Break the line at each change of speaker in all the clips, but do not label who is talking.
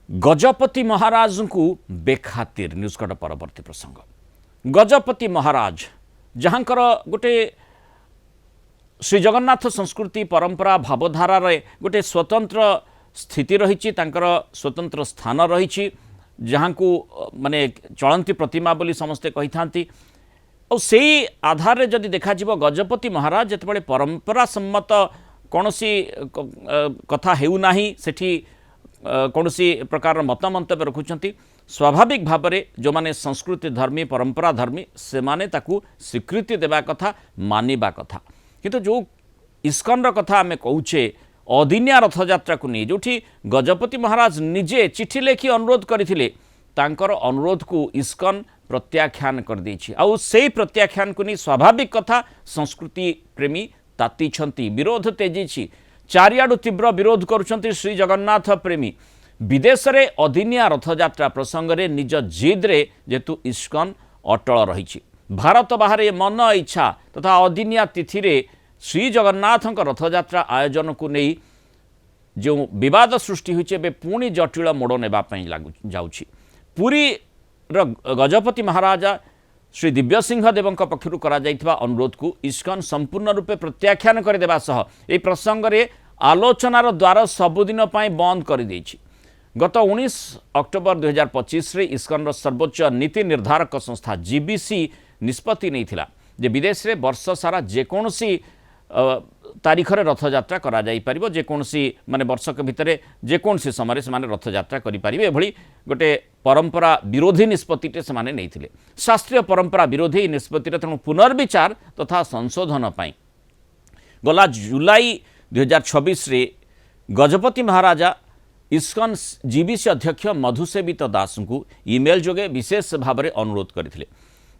गजपति महाराज को बेखातिर न्यूजकट परवर्ती प्रसंग। गजपति महाराज जहाँकर गोटे श्री जगन्नाथ संस्कृति परंपरा भावधारा गोटे स्वतंत्र स्थिति रही स्वतंत्र स्थान रही जहाँ को माने चलती प्रतिमा बोली समस्ते कही था और से आधार जदि देखा गजपति महाराज जिते परंपरा सम्मत कौन सी कथा हेउना सेठी कौन सी प्रकार मत मंतव्य रखुंट स्वाभाविक भाव में जो माने संस्कृति धर्मी परंपरा धर्मी से माने ताकू स्वीकृति देवा कथा मानिबा कथा किंतु जो इस्कन कथा आम कौचे अदिनिया रथयात्रा को नहीं जो गजपति महाराज निजे चिठी लेखि अनुरोध करथिले तांकर अनुरोध को इस्कन प्रत्याख्यान कर देछि आउ सेही प्रत्याख्यान को नहीं स्वाभाविक कथा संस्कृति प्रेमी ताती विरोध तेजी चारियाडु तीव्र विरोध करुछंती श्री जगन्नाथ प्रेमी विदेश रे अदिनिया रथयात्रा प्रसंग रे निज जिद रे जेतु इस्कन अटल रही भारत बाहर मन इच्छा तथा अदिनिया तिथि रे श्री जगन्नाथ रथयात्रा आयोजन को नहीं जो विवाद सृष्टि होइछे पुणी जटिल मोड़ नेबापी जाउछि पुरी गजपति महाराजा श्री दिव्यसिंह देव पक्षर करा जाइथिबा अनुरोध को इस्कन संपूर्ण रूपे प्रत्याख्यान कर देबा सह ए प्रसंग रे आलोचनार द्वार सबुदिन पाई बंद कर देछि। गत 19 अक्टोबर 2025 रे इस्कन सर्वोच्च नीति निर्धारक संस्था जीबीसी निष्पत्ति नहीं जे विदेश रे वर्ष सारा जेकोसी तारीख रे रथयात्रा करा जाई परिबो जेकोसी माने वर्षक भितर जेकोसी समय से माने रथयात्रा करि परिबे एभली गोटे परंपरा विरोधी निष्पत्ति से माने नहीं थिले शास्त्रीय परंपरा विरोधी निष्पत्ति तेणु पुनर्विचार तथा संशोधन पाई गला जुलाई 2026 रे गजपति महाराजा इस्कन जीबीसी अध्यक्ष मधुसेवित दास को ईमेल जोगे विशेष भाव में अनुरोध करथिले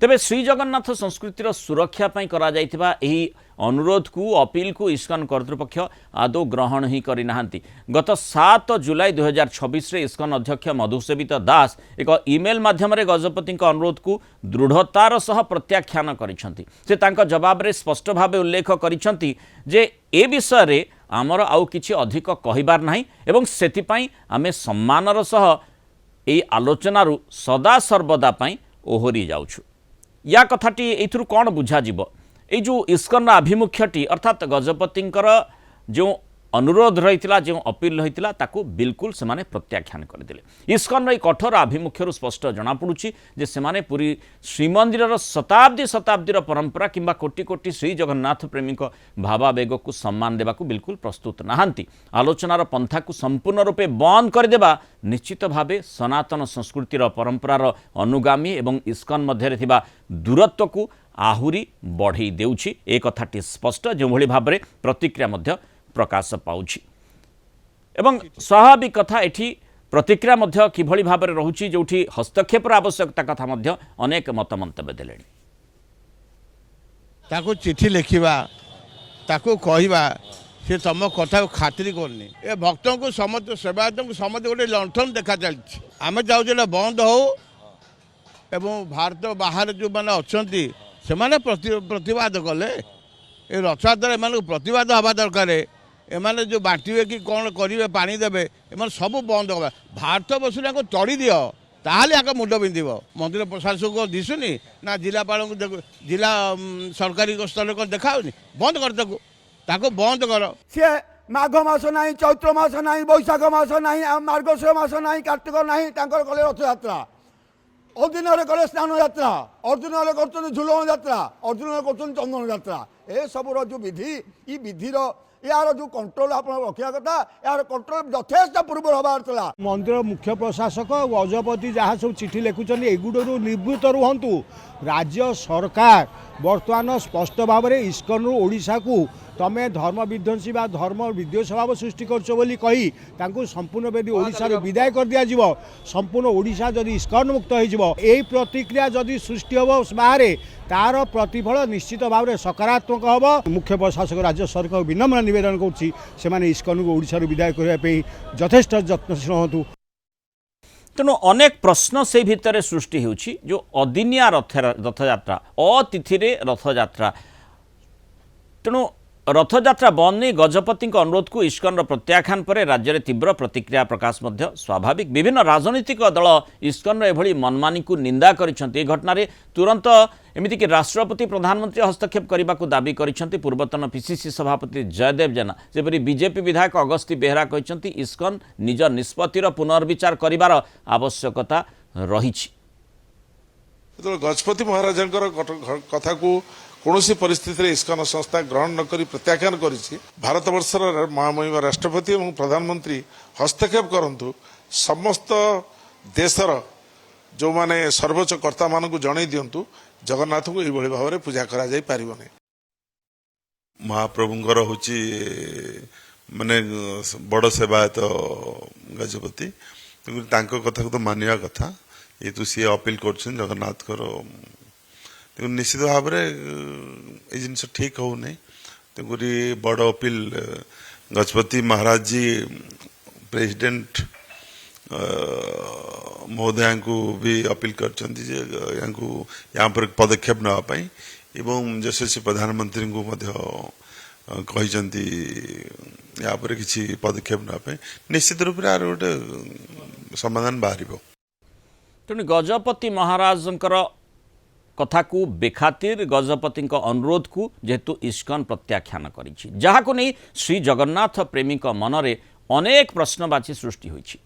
तेबे श्री जगन्नाथ संस्कृतिर सुरक्षा पाई करा जाइथिबा एही अनुरोध को अपील को इस्कन कर्तृपक्ष आदौ ग्रहण ही करि नाहंती। गत 7 जुलाई 2026 रे इस्कन अध्यक्ष मधुसेवित दास एक ईमेल माध्यम रे गजपति अनुरोध को दृढ़तार सह प्रत्याख्यान करिसंती से तांका जवाब रे स्पष्ट भाव उल्लेख करिसंती जे ए विषय रे आमर आउ किछि अधिक कहिबार नाही एवं सेतिपाई आमे सम्मानर सह एई आलोचनारु सदा सर्वदा पाई ओहरी जाउछु। या कथाटी एथुरु कौन बुझा जीव ए जो इस्कन आभिमुख्यटी अर्थात गजपतिंकर जो अनुरोध रही जो अपील रही ताकू बिल्कुल से माने प्रत्याख्यान करदेले। इस्कन कठोर आभिमुख्य स्पष्ट जना पड़ुछि जे से माने पूरी श्रीमंदिर शताब्दी शताब्दीर परंपरा किंबा कोटि कोटि श्री जगन्नाथ प्रेमी भावावेग को सम्मान देवा बिल्कुल प्रस्तुत नहांती। आलोचनार पंथा को संपूर्ण रूपे बंद करदेवा निश्चित भावे सनातन संस्कृतिर परंपरार अनुगामी एवं इस्कन मध्य थिबा दूरत्व को आहुरी बढ़ई देउछि ए कथाटी स्पष्ट जो भली भाव में प्रतिक्रिया मध्य प्रकाश पाउछि एवं स्वाभाविक कथा एठी प्रतिक्रिया मध्य किभली भाव में रहुछि जोठी हस्तक्षेपर आवश्यकता कथा मध्य अनेक मत मंतव्य देलेनि।
ताको चिठी लिखिबा ताको कहिबा से तम कथा खातिर करनी ए भक्तों को समस्त सेवायतों को समस्त गोटे लंठन देखा चलछि आमे जाउ जे बंद हो एवं भारत बाहर जो माने अछंती से माने प्रतिवाद कले ए रथयात्रा एमान प्रतिवाद हवा दरकार एमाने जो बांटे कि कौन करेंगे पानी देवे एम सब बंद होगा भारत बसुना को तड़ी दियो ताहले आगे मुंड बिंधिब मंदिर प्रशासक को दिशुनी ना जिलापाल को जिला सरकारी स्तर को देखाऊनी बंद कर ताको बंद कर
सी माघ मास ना चैत्र मास ना बैशाख मास ना मार्गशीर मास ना कार्तिक ना कले रथयात्रा अदिन कले स्नान यात्रा अर्जुन कर झुलन यात्रा अर्जुन कर चंदन यात्रा ए सबूर जो विधि ये विधिर यार जो कंट्रोल आप रखा कथा यार कंट्रोल यथेष पूर्व हबार
मंदिर मुख्य प्रशासक गजपति जहाँ सब चिठी लिखुं एगुड़ू निवृत्त रुहतु राज्य सरकार बर्तमान स्पष्ट भाव में इस्कन ओडिशा को तमें धर्म विध्वंसी बा धर्म विद्वेष भाव सृष्टि करी संपूर्ण बेदी ओडिशा विदाय कर दिया संपूर्ण ओडिशा जदि इस्कन मुक्त हो प्रतिक्रिया जदि सृष्टि हम बाहर तार प्रतिफल निश्चित भाव में सकारात्मक हम मुख्य प्रशासक राज्य सरकार विनम्र निवेदन कर इस्कन को ओडिशा विदाय करने यथेष्ट यत्नशील हूँ।
तेणु अनेक प्रश्न से भितर सृष्टि होछि जो अदिनिया रथयात्रा अतिथि रथयात्रा तेणु रथयात्रा बंद नहीं गजपति अनुरोध को इस्कन प्रत्याख्यान पर राज्य में तीव्र प्रतिक्रिया प्रकाश मध्य स्वाभाविक विभिन्न राजनीतिक दल इस्कन एभली मनमानी को निंदा करिसेंती घटना तुरंत एमितिक राष्ट्रपति प्रधानमंत्री हस्तक्षेप करने को दाबी करिसेंती पूर्वतन पीसीसी सभापति जयदेव जेना सेपरी बीजेपी विधायक अगस्ती बेहरा कहते इस्कन निज निष्पत्तिर पुनर्विचार करिवार आवश्यकता रही।
गजपति महाराज कथा को कौन परिस्थिति रे इस्कन संस्था ग्रहण न करी प्रत्याख्यान करिछि भारत वर्षर महामहिम राष्ट्रपति और प्रधानमंत्री हस्तक्षेप करंतु समस्त देशर जो माने सर्वोच्च कर्ता मान को जणै दियंतु जगन्नाथ को एभली भाव में पूजा करा जाय पारिबने। महाप्रभुंकर होची माने बड़ सेवायत गजपति तांको कथा को तो मानिया कथा ये तो सी अपील कर जगन्नाथ निश्चित भाव में जिन ठीक हो नहीं बड़ अपील गजपति महाराज जी प्रेसिडेंट महोदया को भी अपील कर पदक्षेप नापी एवं यशस्वी प्रधानमंत्री को किसी पदक्षेप नापी निश्चित रूप से गोटे समाधान बाहर।
तेणु गजपति महाराज कथा को बेखातिर गजपति अनुरोध को जेहेतु इस्कन प्रत्याख्यान करिछि जहाको नहीं श्री जगन्नाथ प्रेमी मनरे अनेक प्रश्नवाची सृष्टि होइछि।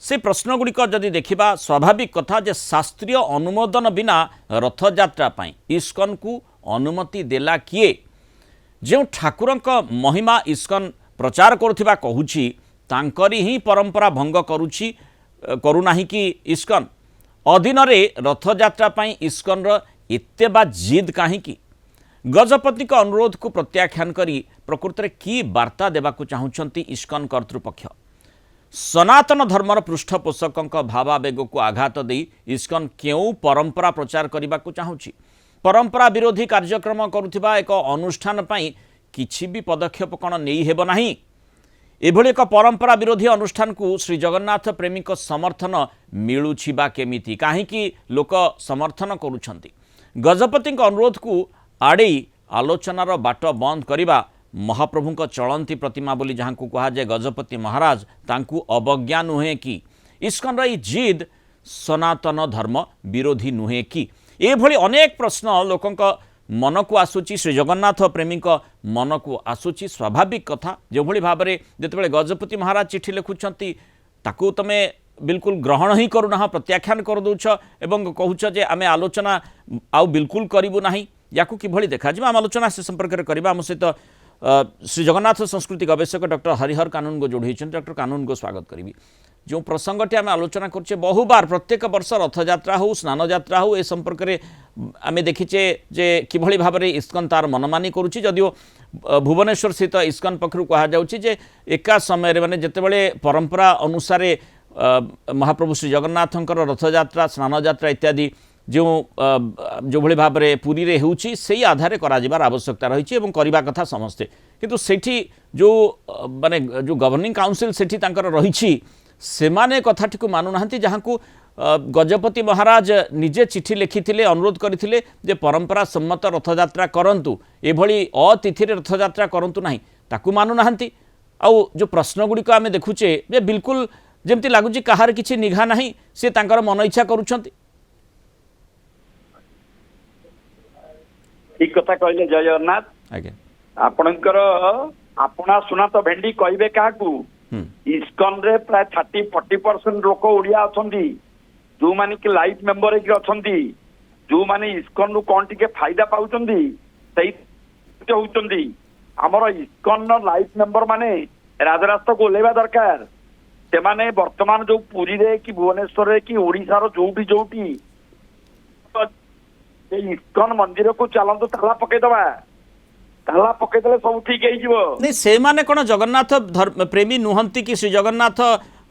से प्रश्नगुड़िक जदि देखिबा स्वाभाविक कथा जे शास्त्रीय अनुमोदन बिना रथयात्रा पाई इस्कन को अनुमति देला किए जो ठाकुरंक महिमा इस्कन प्रचार करुथिबा कहुछि तांकरी ही परंपरा भंग करुनाही कि इस्कन अधीन रथयात्रा पाई इस्कन एते बा जिद कहीं गजपति अनुरोध को प्रत्याख्यान करी प्रकृत में की वार्ता देवाक चाहूँगी इस्कन कर्तृपक्ष सनातन धर्मर पृष्ठपोषकों भावावेग को आघात दे इस्कन क्यों परंपरा प्रचार करने को चाहूँगी परंपरा विरोधी कार्यक्रम करुथिबा एक अनुष्ठान पाई किछि भी पदक्षेप कौन नहीं हेब नाही एभली एक परंपरा विरोधी अनुष्ठान को श्री जगन्नाथ प्रेमी समर्थन मिलुछि बा केमिति काहेकि लोक समर्थन करुछंती गजपति अनुरोध को आड़े आलोचनार बाट बंद करने महाप्रभु चलंती प्रतिमा बोली जहाँ को कहा जाए गजपति महाराज तांकु अवज्ञा नुहे कि इस्कन रही जिद सनातन धर्म विरोधी नुहे कि एभली अनेक प्रश्न लोकंक मन को आसूची श्री जगन्नाथ प्रेमी मन को आसूची स्वाभाविक कथा जो भली भाव में जितेबाला गजपति महाराज चिठी लिखुंट ताकू तमे बिल्कुल ग्रहण ही करूना प्रत्याख्यान कर दौच एवं कहूच जे आम आलोचना आउ बिल्कुल करूँ ना या कि देखा आम आलोचना से संपर्क में करवा आम सहित श्री जगन्नाथ संस्कृति गवेषक डॉक्टर हरिहर कानून को जोड़ी डॉक्टर कानून को स्वागत करी जो प्रसंगटी आम आलोचना करछे बहुबार प्रत्येक वर्ष रथयात्रा हो स्नान यात्रा हो ए संपर्क में आम देखीचे जे किभली भाव में इस्कन तार मनमानी करुच्ची जदिओ भुवनेश्वर स्थित इस्कन पक्षर कहुच्छे जे एका समय माने जेतेबेले परंपरा अनुसार महाप्रभु श्री जगन्नाथंकर रथयात्रा स्नान यात्रा इत्यादि जो भली भाव में पुरी रे होउची सेही आधारे कराजिबार आवश्यकता रही एवं करबा कथा समस्ते किंतु सेठी जो माने जो गवर्निंग काउंसिल सेठी तांकर रही सेमाने कथाटी को मानु नाहंती जहाँ को गजपति महाराज निजे चिठी लिखिथिले अनुरोध करथिले जे परंपरा सम्मत रथयात्रा करंतु एभली अतिथि रथयात्रा करंतु नाही ताकू मानु नाहंती आउ जो प्रश्न गुड़िक आम देखुचे जे बिल्कुल जेमती लागुची कहार किछि निघा नाही से तांकर मन इच्छा करूछंती।
ठीक कथा कहले जय जगन्नाथ
आज्ञा
आपणकर आपणा सुना तो भेंडी कहबे काकू इस्कन रे प्राय 30-40% लोक ओडिया अछंती जो माने कि लाइफ मेंबर के अछंती जो माने इस्कन नु कोन टिके फायदा पाउचंती सही होउचंती हमर इस्कन न लाइफ मेंबर माने राजरास्ता को लेवा दरकार से माने वर्तमान जो पुरी रे कि भुवनेश्वर रे कि ओडिसा रो जोटी इस्कन मंदिर को चलतु ताला पकई दबा ताला पकईदे सब ठीक
नहीं से माने कौन जगन्नाथ प्रेमी नुहंती कि श्री जगन्नाथ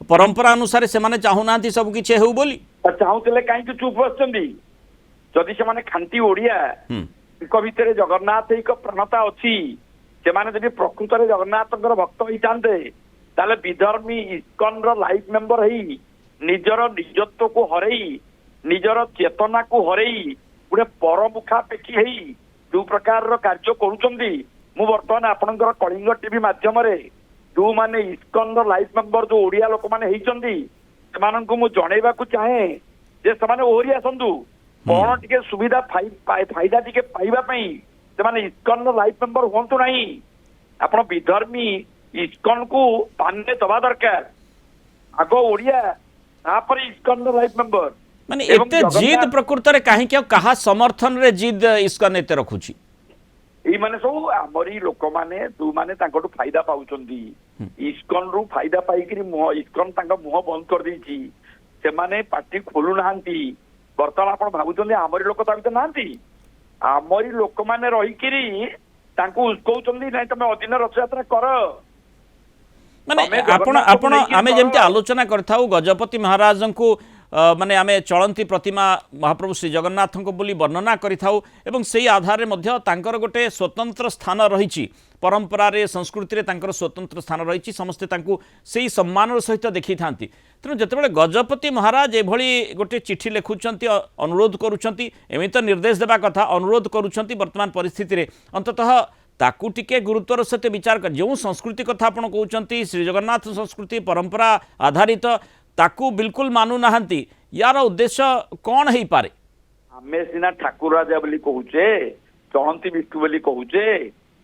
परंपरा अनुसार से माने चाहूना सब किसी हो बोली
चाहूले कहीं चुप बसुँच जदि से खांटी ओडिया भितर जगन्नाथ एक प्रणता अच्छी से प्रकृत में जगन्नाथ भक्त होते ताले विधर्मी इस्कन लाइफ मेंबर ही निजर निजत्व को हरई निजर चेतना को हरई गोटे परमुखापेक्षी जो प्रकार कार्य करुचंदी ମୁଁ ବର୍ତ୍ତମାନ ଆପଣଙ୍କର କଳିଙ୍ଗ ଟିଭି ମାଧ୍ୟମରେ ଯୋଉମାନେ ଇସ୍କନର ଲାଇଫ ମେମ୍ବର ଯୋଉ ଓଡିଆ ଲୋକମାନେ ହେଇଛନ୍ତି ସେମାନଙ୍କୁ ମୁଁ ଜଣେଇବାକୁ ଚାହେଁ ଯେ ସେମାନେ ଓହରି ଆସନ୍ତୁ, କଣ ଟିକେ ସୁବିଧା ଫାଇଦା ଟିକେ ପାଇବା ପାଇଁ ସେମାନେ ଇସ୍କନର ଲାଇଫ ମେମ୍ବର ହୁଅନ୍ତୁ ନାହିଁ। ଆପଣ ବିଧର୍ମୀ ଇସ୍କନକୁ ପାନେ ଦବା ଦରକାର, ଆଗ ଓଡିଆ ତାପରେ ଇସ୍କନର ଲାଇଫ ମେମ୍ବର।
ମାନେ ଏତେ ଜିଦ୍ ପ୍ରକୃତରେ କାହିଁକି ଆଉ କାହା ସମର୍ଥନରେ ଜିଦ୍ ଇସ୍କନ ଏତେ ରଖୁଛି?
ଏଇମାନେ ସବୁ ଆମରି ଲୋକମାନେ ଯୋଉମାନେ ତାଙ୍କଠୁ ଫାଇଦା ପାଉଛନ୍ତି, ଇସ୍କନରୁ ଫାଇଦା ପାଇକିରି ଇସ୍କନ ତାଙ୍କ ମୁହଁ ବନ୍ଦ କରିଦେଇଛି, ସେମାନେ ପାଟି ଖୋଲୁନାହାନ୍ତି। ବର୍ତ୍ତମାନ ଆପଣ ଭାବୁଛନ୍ତି ଆମରି ଲୋକ ତା ଭିତରେ ନାହାନ୍ତି? ଆମରି ଲୋକମାନେ ରହିକିରି ତାଙ୍କୁ ଉସ୍କଉଛନ୍ତି, ନାଇଁ ତମେ ଅଦିନ ରଥଯାତ୍ରା କର।
ମାନେ ଆପଣ ଆମେ ଯେମିତି ଆଲୋଚନା କରିଥାଉ ଗଜପତି ମହାରାଜଙ୍କୁ ମାନେ आमे चलती प्रतिमा महाप्रभु श्री जगन्नाथ बोली वर्णना करिथाउ एवं सेही आधार में मध्य तांकर गोटे स्वतंत्र स्थान रही परंपरा रे संस्कृति रे तांकर स्वतंत्र स्थान रही समस्ते तांकु सेही सम्मान सहित देखि थांती। तेणु जितेबाला गजपति महाराज एभली गोटे चिठी लिखुंट अनुरोध करुँच एमि तो निर्देश देवा कथा अनुरोध करुँच वर्तमान परिस्थिति रे अंततः ताकू टिके गुरुत्वर सहित विचार कर जो संस्कृति कथा आपण कहते श्री जगन्नाथ संस्कृति परंपरा आधारित ताकू बिल्कुल मानु नाहंती यार उद्देश्य कौन है पारे?
आमे सिना ठाकुर राजा बोली कहूचे चलती विष्णु बोली कहूचे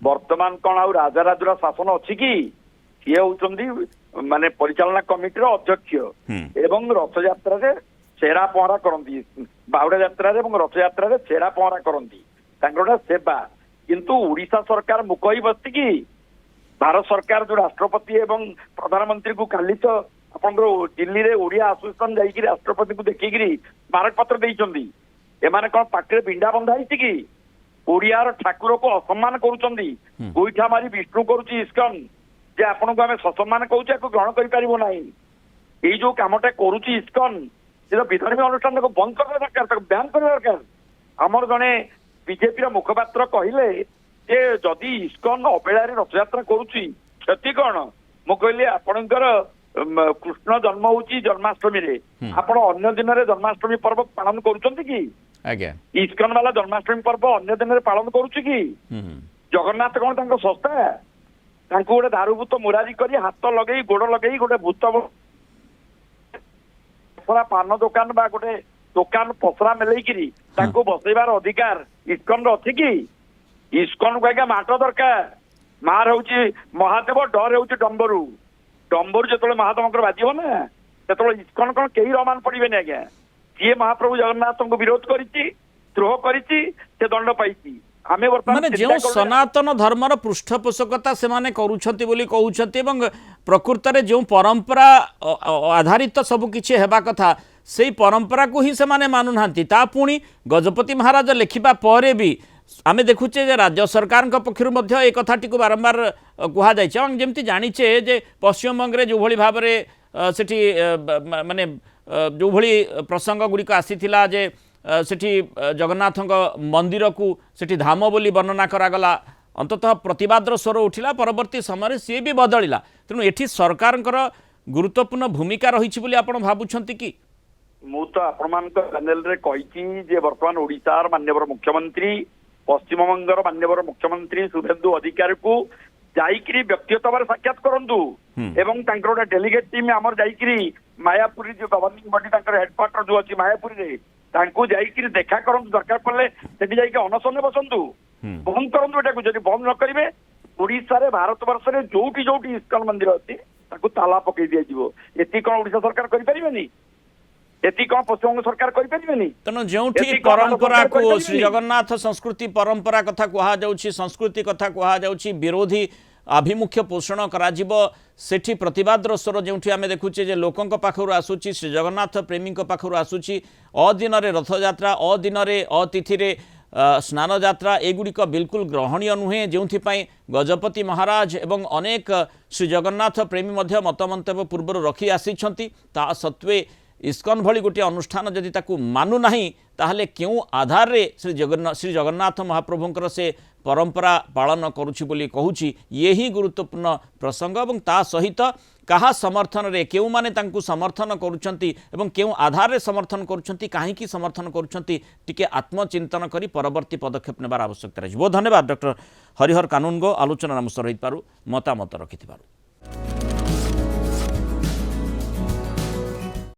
वर्तमान कौन आ राजा राजुर शासन अच्छी कि सी होती माने परिचालना कमिटी अध्यक्ष एवं रथ यात्रा रे छेरा पहरा करती बाहुड़ा यात्रा रे रथ यात्रा रे छेरा पहरा करती तांकर सेवा किंतु उड़ीसा सरकार मुकई बसती कि भारत सरकार जो राष्ट्रपति एवं प्रधानमंत्री को काली तो आपंकर दिल्ली रे ओडिया एसोसिएशन जाइए राष्ट्रपति को देखिकी स्मारक पत्र देइचंदी एमाने कौन पाटे बिंडा बंधा है कि ओडियार ठाकुर को असम्मान करुचंदी गोईठा मारी विष्णु करुची इस्कन जे आपन को आमे ससम्मान कहूचे को ग्रहण करि परिबो नाही। एई जो कामटा करुची इस्कन जे विधर्मी अनुष्ठान को बंद करबा दरकार ताको बैन करबा दरकार। हमर जने बीजेपी रा मुखपात्र कहिले जे जदि इस्कन अबेला रे रथयात्रा करुची क्षति कोन मु कहली आपनकर कृष्ण जन्म होची जन्माष्टमी रे आपण अन्य दिन रे जन्माष्टमी पर्व पालन करूचंती कि
आज्ञा
इस्कन वाला जन्माष्टमी पर्व अन्य दिन रे पालन करूची कि जगन्नाथ कोन तांको संस्था तांको गोटे दारूभूत मुरारी करी हाथ लगेई गोड़ लगेई गोटे भूत पसरा पान दुकान बा गोटे दुकान पसरा मेलेइकिरी तांको बसैबार अधिकार इस्कन रो अछि कि इस्कन को आज्ञा माट दरकार मार होची महादेव डर होची डंबरू डंबर जो महादेव बाजिब ना से इस्कन कौन कहीं रमान पड़े आज्ञा सी महाप्रभु जगन्नाथ को विरोध द्रोह कर दंड पाई
माने जो सनातन धर्मर पृष्ठपोषकता से माने करूछंती बोली कहउछंती एवं प्रकृत रे जो परंपरा आधारित सब किछि हेबा कथा से परंपरा को ही से माने मानु नांती ता पुणी गजपति महाराज लिखिबा परे भी आमे देखुचे जे राज्य सरकार पक्षर मध्य एक कथाटी को बारंबार कहा जाए जमती जानीचे जे पश्चिमबंग रे जो भली भाव रे सेठी माने जो भली प्रसंग गुड़िक आसीथिला जे सेठी जगन्नाथ मंदिर को सेठी धाम बोली वर्णना करागला अंततः प्रतिवादर स्वर उठिला परवर्ती समय सी भी बदलिला। तेणु एठी सरकार गुरुत्वपूर्ण भूमिका रही बोली आपण भाबुछंती कि?
मु तो आपण चैनल रे कहिछि जे वर्तमान ओडिशार माननीय मुख्यमंत्री पश्चिम बंगर माननीय मुख्यमंत्री शुभेन्दु अधिकारी को जाइकरी व्यक्तिगत भाव साक्षात करंतु एवं तांकर डेलीगेट टीम आमर जाइकरी मायापुरी जो गवर्निंग बॉडी तांकर हेडक्वार्टर जो अछि मायापुरी रे तांको जाइकरी देखा करंतु दरकार पड़ले सेठी जाइके अनशन बसंतु बंद करंतु एटा को जदि बंद न करिवे ओडिसा रे भारत वर्ष रे जोटी जोटी इस्कन मंदिर अछि ताको ताला पकई दिया जिवो एति कोन ओडिसा सरकार करि परिबेनी एति कौन पश्चिमबंग सरकार करें।
तेणु जो परंपरा को श्री जगन्नाथ संस्कृति परंपरा कथा कहा जाउछि संस्कृति कथा कहा जाउछि विरोधी आभिमुख्य पोषण कराजिबो सेठी प्रतिवादर स्वर जोठी आमे देखुचे जे लोकंक पाखरु आसुछि श्री जगन्नाथ प्रेमीक पाखरु आसुछि अदिन रे रथयात्रा अदिन रे अतिथि रे स्नान यात्रा एगुड़िक बिल्कुल ग्रहणीय नुहे जो गजपति महाराज एवं अनेक श्री जगन्नाथ प्रेमी मध्य मतमंतव्य पूर्व रखी आसी ता सत्वे इस्कन भली गोटे अनुष्ठान जदि ताकू मानु नाही ताहले क्यों आधार रे श्री जगन्नाथ महाप्रभुंकर से परंपरा पालन करुछि बोली कहूछि यही गुरुत्वपूर्ण प्रसंग एवं ता सहित कहा समर्थन रे केउ माने तांकु समर्थन करूछंती एवं केउ आधार रे समर्थन करूछंती काहे की समर्थन करूछंती टिके आत्मचिंतन करी परवर्ती पदक्षेप नेबार आवश्यकता रही। बहुत धन्यवाद डॉक्टर हरिहर कानूनगो आलोचना नमस्कार रही पारु मतामत रखिथिबारु।